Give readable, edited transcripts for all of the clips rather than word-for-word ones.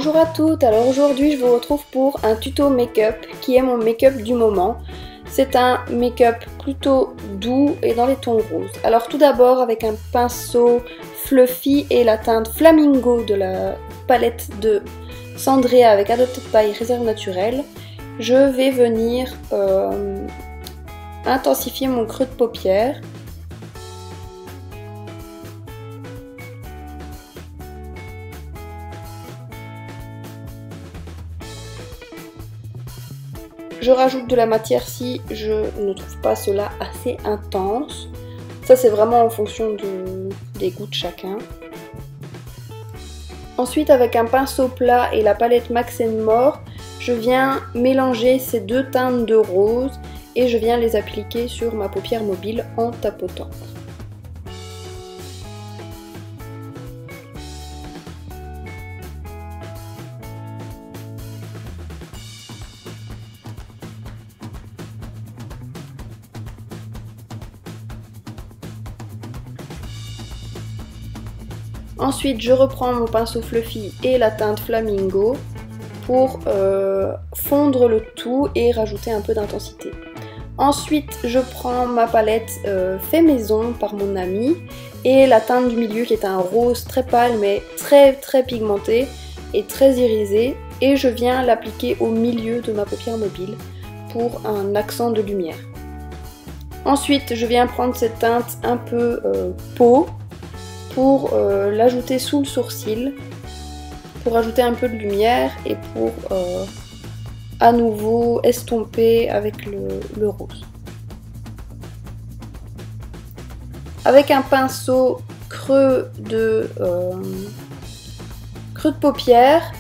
Bonjour à toutes, alors aujourd'hui je vous retrouve pour un tuto make-up qui est mon make-up du moment. C'est un make-up plutôt doux et dans les tons roses. Alors tout d'abord avec un pinceau fluffy et la teinte Flamingo de la palette de Sandrea avec Adopted by Réserve Naturelle, je vais venir intensifier mon creux de paupière. Je rajoute de la matière si je ne trouve pas cela assez intense. Ça c'est vraiment en fonction des goûts de chacun. Ensuite avec un pinceau plat et la palette Max & More, je viens mélanger ces deux teintes de rose et je viens les appliquer sur ma paupière mobile en tapotant. Ensuite, je reprends mon pinceau fluffy et la teinte Flamingo pour fondre le tout et rajouter un peu d'intensité. Ensuite, je prends ma palette fait maison par mon ami et la teinte du milieu qui est un rose très pâle mais très pigmenté et très irisé et je viens l'appliquer au milieu de ma paupière mobile pour un accent de lumière. Ensuite, je viens prendre cette teinte un peu peau pour l'ajouter sous le sourcil, pour ajouter un peu de lumière et pour à nouveau estomper avec le rose. Avec un pinceau creux de paupière,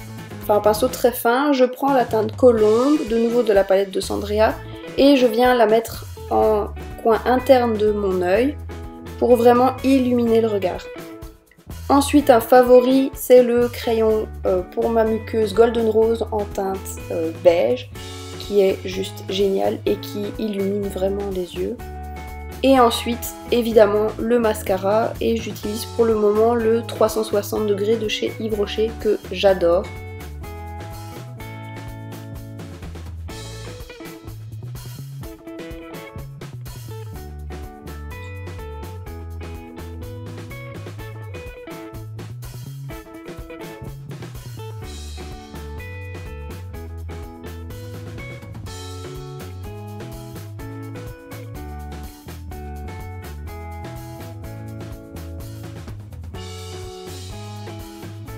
enfin un pinceau très fin, je prends la teinte Colombe, de nouveau de la palette de Sandrea, et je viens la mettre en coin interne de mon œil pour vraiment illuminer le regard. Ensuite, un favori, c'est le crayon pour ma muqueuse Golden Rose en teinte beige, qui est juste génial et qui illumine vraiment les yeux. Et ensuite, évidemment, le mascara, et j'utilise pour le moment le 360 degrés de chez Yves Rocher que j'adore.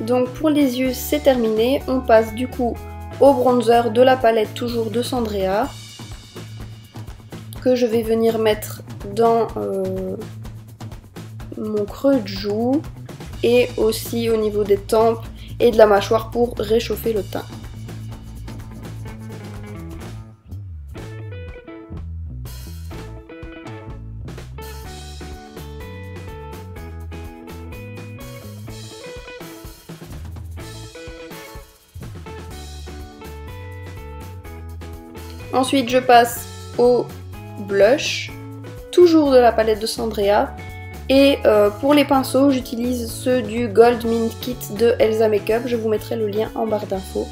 Donc pour les yeux c'est terminé, on passe du coup au bronzer de la palette toujours de Sandrea que je vais venir mettre dans mon creux de joue et aussi au niveau des tempes et de la mâchoire pour réchauffer le teint. Ensuite je passe au blush, toujours de la palette de Sandrea, et pour les pinceaux j'utilise ceux du Gold Mint Kit de Elsa Makeup, je vous mettrai le lien en barre d'infos.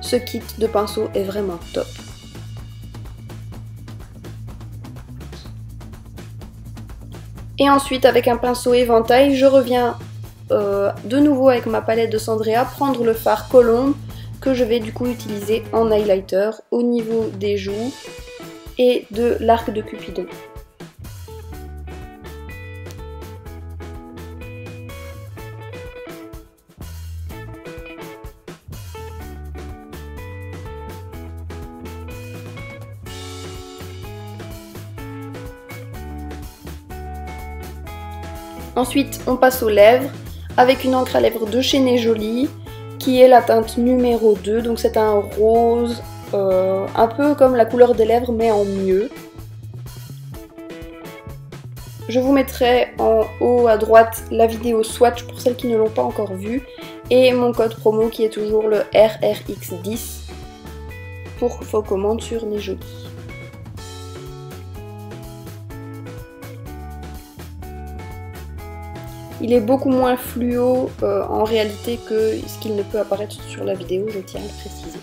Ce kit de pinceaux est vraiment top. Et ensuite avec un pinceau éventail, je reviens de nouveau avec ma palette de Sandrea, prendre le fard Colombe, que je vais du coup utiliser en highlighter au niveau des joues et de l'arc de Cupidon. Ensuite on passe aux lèvres avec une encre à lèvres de chez Né Jolie, qui est la teinte numéro 2, donc c'est un rose un peu comme la couleur des lèvres mais en mieux. Je vous mettrai en haut à droite la vidéo swatch pour celles qui ne l'ont pas encore vue et mon code promo qui est toujours le RRX10 pour vos commandes sur Né Jolie. Il est beaucoup moins fluo en réalité que ce qu'il ne peut apparaître sur la vidéo, je tiens à le préciser.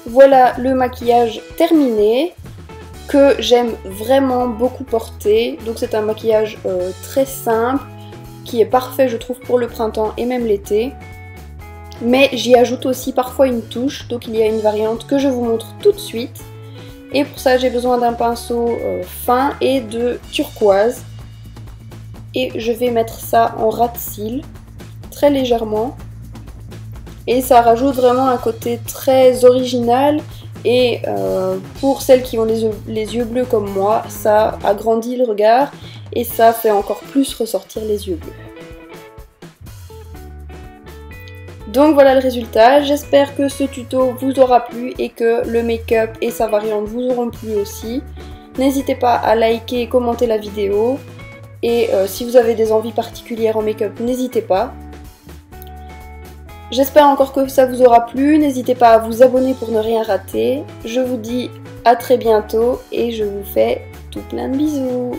Voilà le maquillage terminé, que j'aime vraiment beaucoup porter. Donc c'est un maquillage très simple, qui est parfait je trouve pour le printemps et même l'été. Mais j'y ajoute aussi parfois une touche, donc il y a une variante que je vous montre tout de suite. Et pour ça j'ai besoin d'un pinceau fin et de turquoise. Et je vais mettre ça en ras de cils, très légèrement. Et ça rajoute vraiment un côté très original et pour celles qui ont les yeux bleus comme moi, ça agrandit le regard et ça fait encore plus ressortir les yeux bleus. Donc voilà le résultat, j'espère que ce tuto vous aura plu et que le make-up et sa variante vous auront plu aussi. N'hésitez pas à liker et commenter la vidéo et si vous avez des envies particulières en make-up, n'hésitez pas. J'espère encore que ça vous aura plu, n'hésitez pas à vous abonner pour ne rien rater. Je vous dis à très bientôt et je vous fais tout plein de bisous.